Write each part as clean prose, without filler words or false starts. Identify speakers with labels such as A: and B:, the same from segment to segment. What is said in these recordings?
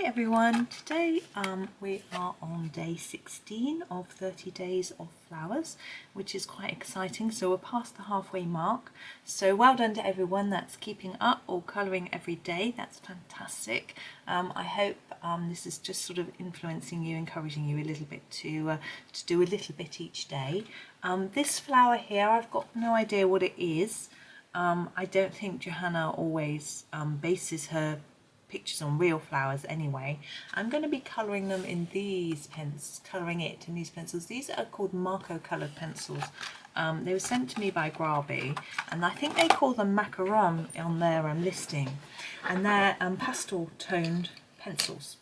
A: Hi everyone, today we are on day 16 of 30 days of flowers, which is quite exciting. So we're past the halfway mark, so well done to everyone that's keeping up or colouring every day. That's fantastic. I hope this is just sort of influencing you, encouraging you a little bit to do a little bit each day. This flower here, I've got no idea what it is. I don't think Johanna always bases her pictures on real flowers anyway. I'm going to be colouring them in these pencils, colouring it in these pencils. These are called Marco coloured pencils. They were sent to me by Grabi, and I think they call them macaron on their listing, and they're pastel toned pencils.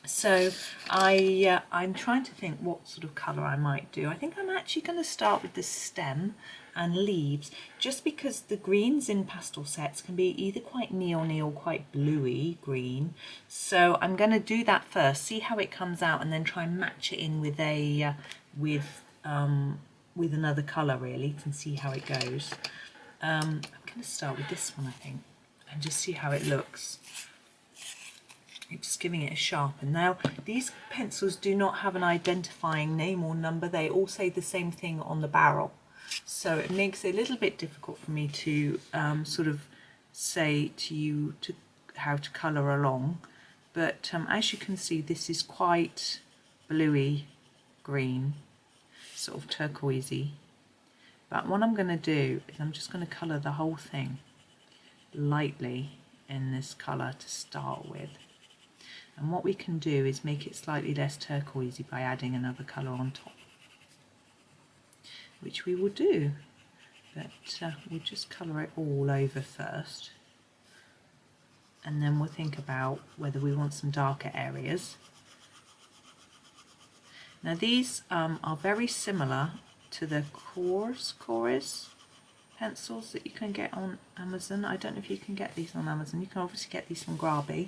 A: So I'm trying to think what sort of colour I might do. I think I'm actually going to start with the stem and leaves, just because the greens in pastel sets can be either quite neony or quite bluey green. So I'm going to do that first, see how it comes out, and then try and match it in with a with another colour really, and see how it goes. I'm going to start with this one, I think, and just see how it looks. Just giving it a sharpen. Now, these pencils do not have an identifying name or number. They all say the same thing on the barrel. So it makes it a little bit difficult for me to sort of say to you how to colour along. But as you can see, this is quite bluey green, sort of turquoisey. But what I'm going to do is I'm just going to colour the whole thing lightly in this colour to start with. And what we can do is make it slightly less turquoisey by adding another colour on top, which we will do, but we'll just colour it all over first, and then we'll think about whether we want some darker areas. Now these are very similar to the Noris pencils that you can get on Amazon. I don't know if you can get these on Amazon. You can obviously get these from Grabi.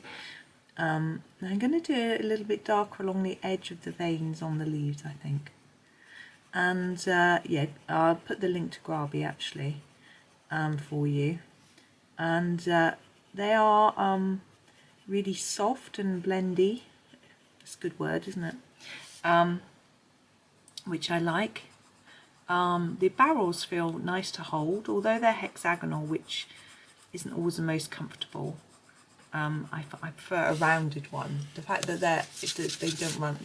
A: I'm going to do it a little bit darker along the edge of the veins on the leaves, I think. And yeah, I'll put the link to Grabi actually for you. And they are really soft and blendy. That's a good word, isn't it? Which I like. The barrels feel nice to hold, although they're hexagonal, which isn't always the most comfortable. I prefer a rounded one. The fact that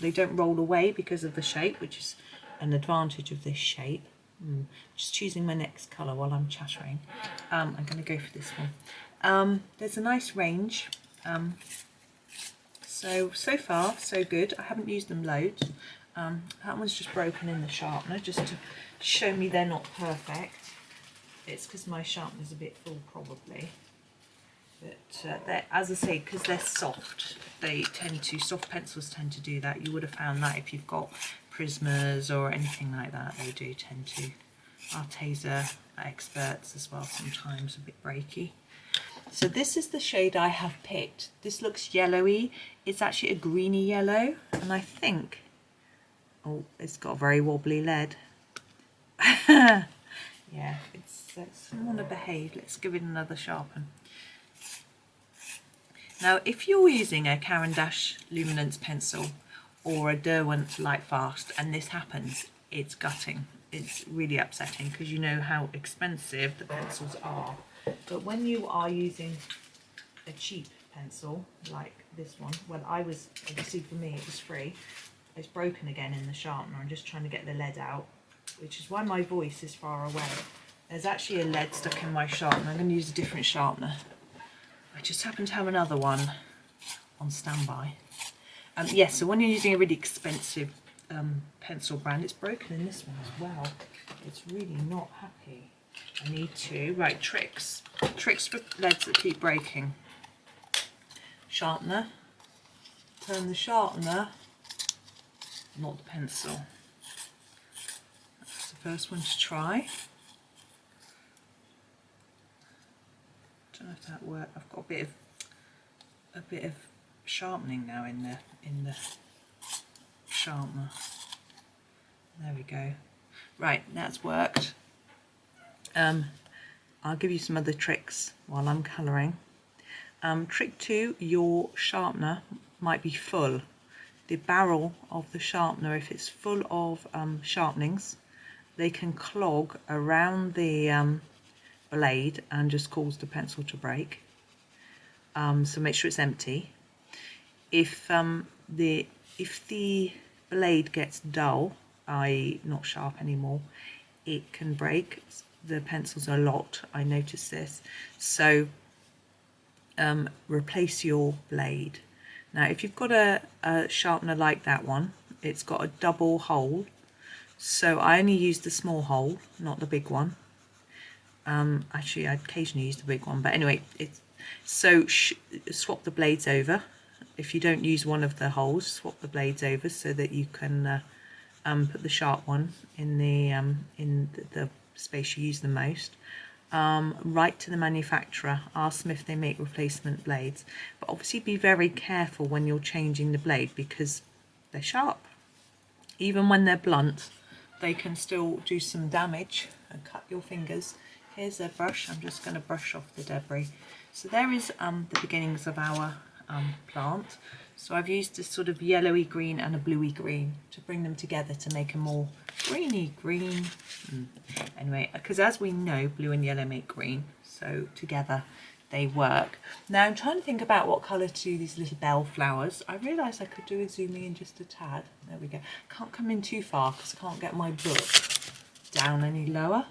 A: they don't roll away because of the shape, which is an advantage of this shape. Just choosing my next colour while I'm chattering. I'm going to go for this one. There's a nice range. So far so good. I haven't used them loads. That one's just broken in the sharpener, just to show me they're not perfect. It's because my sharpener's a bit full probably. But as I say, because they're soft, soft pencils tend to do that. You would have found that if you've got Prismas or anything like that, they do tend to. Arteza experts as well, sometimes a bit breaky. So this is the shade I have picked. This looks yellowy. It's actually a greeny yellow, and I think, oh, it's got a very wobbly lead. Yeah, it's want to behave. Let's give it another sharpen. Now, if you're using a Caran d'Ache Luminance pencil or a Derwent Lightfast and this happens, it's gutting. It's really upsetting because you know how expensive the pencils are. But when you are using a cheap pencil like this one, well, obviously for me it was free. It's broken again in the sharpener. I'm just trying to get the lead out, which is why my voice is far away. There's actually a lead stuck in my sharpener. I'm going to use a different sharpener. I just happen to have another one on standby. Yes, so when you're using a really expensive pencil brand, it's broken in this one as well. It's really not happy. I need to, right, tricks for leads that keep breaking. Sharpener, turn the sharpener, not the pencil. That's the first one to try. Don't know if that worked. I've got a bit of sharpening now in the sharpener. There we go. Right, that's worked. I'll give you some other tricks while I'm colouring. Trick 2, your sharpener might be full. The barrel of the sharpener, if it's full of sharpenings, they can clog around the blade and just cause the pencil to break. So make sure it's empty. If the blade gets dull, i.e. not sharp anymore, it can break. The pencils are locked, I noticed this. So replace your blade. Now if you've got a sharpener like that one, it's got a double hole, so I only use the small hole, not the big one. Actually I occasionally use the big one, but anyway, swap the blades over. If you don't use one of the holes, swap the blades over so that you can put the sharp one in the space you use the most. Write to the manufacturer, ask them if they make replacement blades, but obviously be very careful when you're changing the blade because they're sharp. Even when they're blunt, they can still do some damage and cut your fingers. Here's a brush. I'm just going to brush off the debris. So there is the beginnings of our plant. So I've used this sort of yellowy green and a bluey green to bring them together to make a more greeny green. Anyway, because as we know, blue and yellow make green, so together they work. Now I'm trying to think about what colour to do these little bell flowers. I realised I could do with zooming in just a tad. There we go. Can't come in too far because I can't get my book down any lower.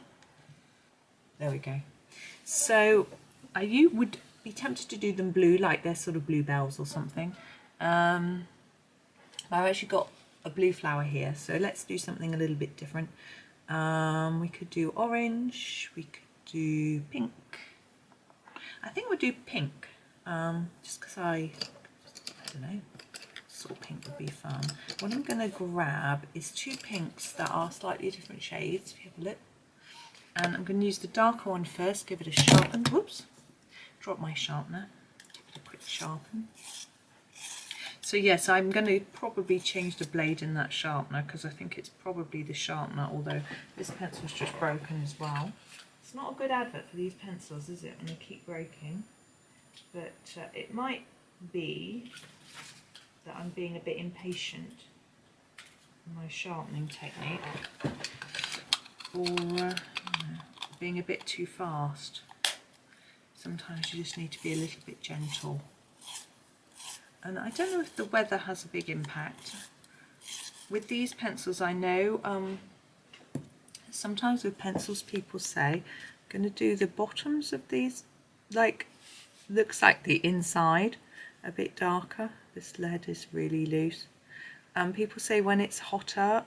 A: There we go. So you would be tempted to do them blue, like they're sort of bluebells or something. I've actually got a blue flower here, so let's do something a little bit different. We could do orange, we could do pink. I think we'll do pink, just because I don't know, sort of pink would be fun. What I'm going to grab is 2 pinks that are slightly different shades, if you have a look. And I'm going to use the darker one first, give it a sharpen. Whoops, drop my sharpener, give it a quick sharpen. So yes, I'm going to probably change the blade in that sharpener because I think it's probably the sharpener, although this pencil's just broken as well. It's not a good advert for these pencils, is it, when they keep breaking? But it might be that I'm being a bit impatient in my sharpening technique, or being a bit too fast. Sometimes you just need to be a little bit gentle. And I don't know if the weather has a big impact. With these pencils, I know sometimes with pencils people say, I'm going to do the bottoms of these, like, looks like the inside a bit darker. This lead is really loose. People say when it's hotter,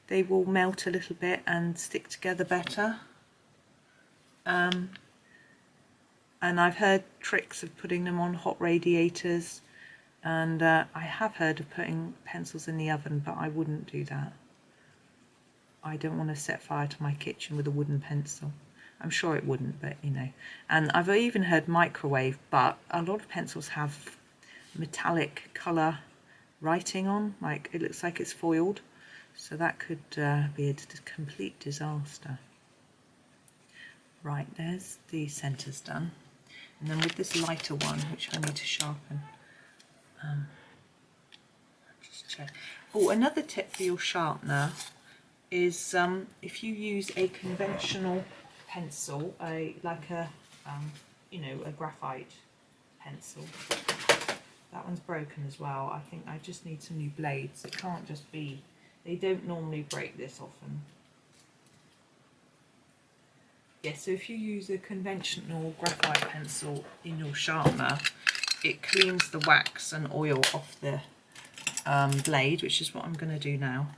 A: they will melt a little bit and stick together better. And I've heard tricks of putting them on hot radiators. And I have heard of putting pencils in the oven, but I wouldn't do that. I don't want to set fire to my kitchen with a wooden pencil. I'm sure it wouldn't, but you know. And I've even heard microwave, but a lot of pencils have metallic colour writing on, like it looks like it's foiled. So that could be a complete disaster. Right, there's the centres done. And then with this lighter one, which I need to sharpen, just check. Oh, another tip for your sharpener is if you use a conventional pencil, like a you know, a graphite pencil. That one's broken as well. I think I just need some new blades. It can't just be, they don't normally break this often. Yeah, so if you use a conventional graphite pencil in your sharpener, it cleans the wax and oil off the blade, which is what I'm going to do now,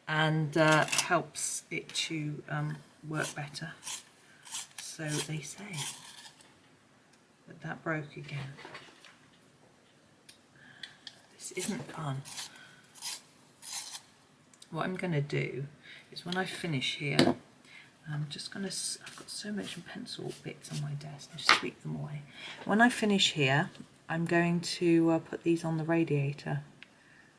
A: and helps it to work better. So they say. But that broke again. This isn't fun. What I'm going to do is when I finish here, I'm just going to, I've got so much pencil bits on my desk, I just sweep them away. When I finish here, I'm going to put these on the radiator.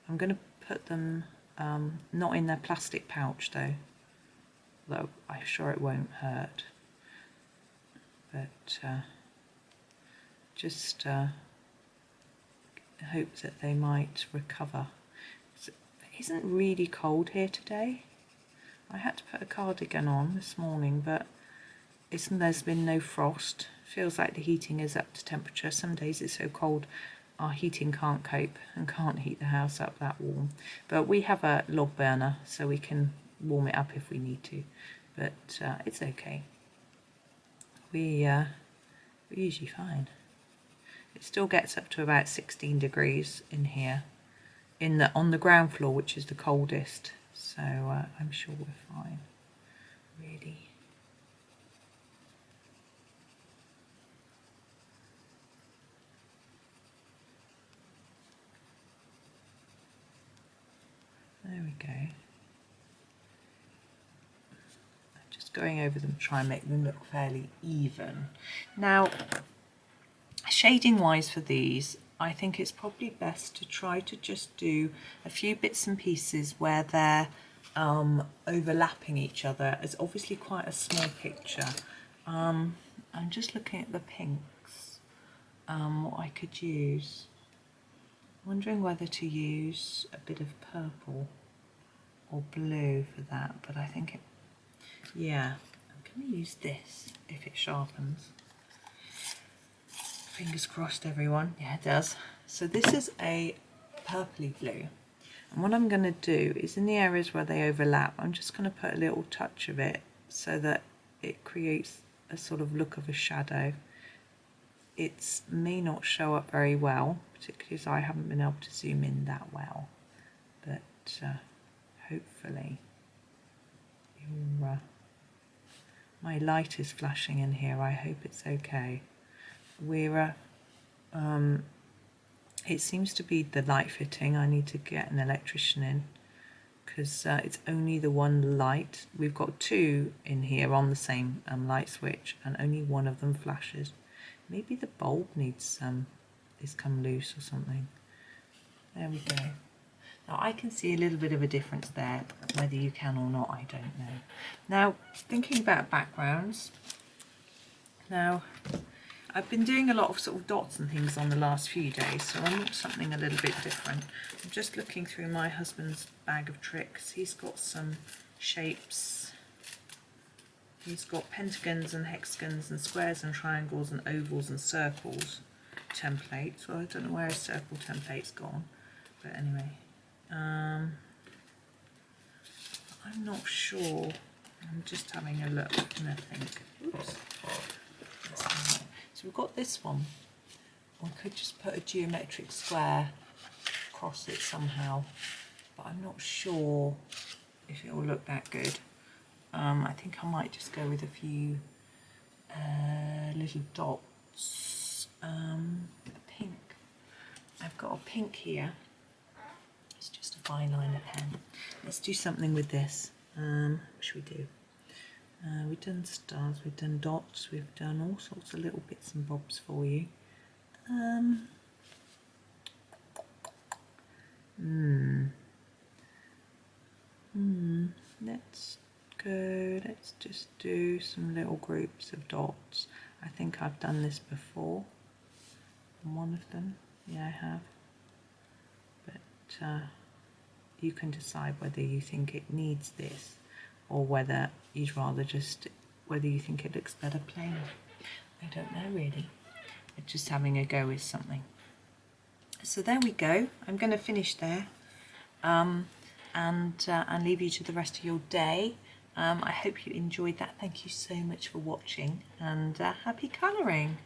A: I'm going to put them, not in their plastic pouch though I'm sure it won't hurt. but just hope that they might recover. It isn't really cold here today. I had to put a cardigan on this morning, but there's been no frost. Feels like the heating is up to temperature. Some days it's so cold our heating can't cope and can't heat the house up that warm. But we have a log burner, so we can warm it up if we need to. But it's okay. We're usually fine. It still gets up to about 16 degrees in here, on the ground floor, which is the coldest. So I'm sure we're fine, really. There we go. I'm just going over them to try and make them look fairly even. Now, shading wise for these, I think it's probably best to try to just do a few bits and pieces where they're overlapping each other. It's obviously quite a small picture. I'm just looking at the pinks, what I could use. Wondering whether to use a bit of purple or blue for that, but I think yeah, I'm going to use this if it sharpens. Fingers crossed, everyone. Yeah, it does. So this is a purpley blue, and what I'm going to do is in the areas where they overlap, I'm just going to put a little touch of it so that it creates a sort of look of a shadow. It may not show up very well, particularly as I haven't been able to zoom in that well, but hopefully my light is flashing in here. I hope it's okay. It seems to be the light fitting. I need to get an electrician in because it's only the one light. We've got two in here on the same light switch, and only one of them flashes. Maybe the bulb needs is come loose or something. There we go. Now I can see a little bit of a difference there. Whether you can or not, I don't know. Now, thinking about backgrounds. Now, I've been doing a lot of sort of dots and things on the last few days, so I want something a little bit different. I'm just looking through my husband's bag of tricks. He's got some shapes. He's got pentagons and hexagons and squares and triangles and ovals and circles templates. Well, I don't know where his circle template's gone, but anyway. I'm not sure. I'm just having a look and I think, oops. So we've got this one. I could just put a geometric square across it somehow, but I'm not sure if it will look that good. I think I might just go with a few little dots. Pink. I've got a pink here. It's just a fine liner pen. Let's do something with this. What should we do? We've done stars, we've done dots, we've done all sorts of little bits and bobs for you. Let's just do some little groups of dots. I think I've done this before on one of them. Yeah, I have. But you can decide whether you think it needs this or whether you'd rather whether you think it looks better plain. I don't know really. It's just having a go with something. So there we go. I'm going to finish there and leave you to the rest of your day. I hope you enjoyed that. Thank you so much for watching, and happy colouring.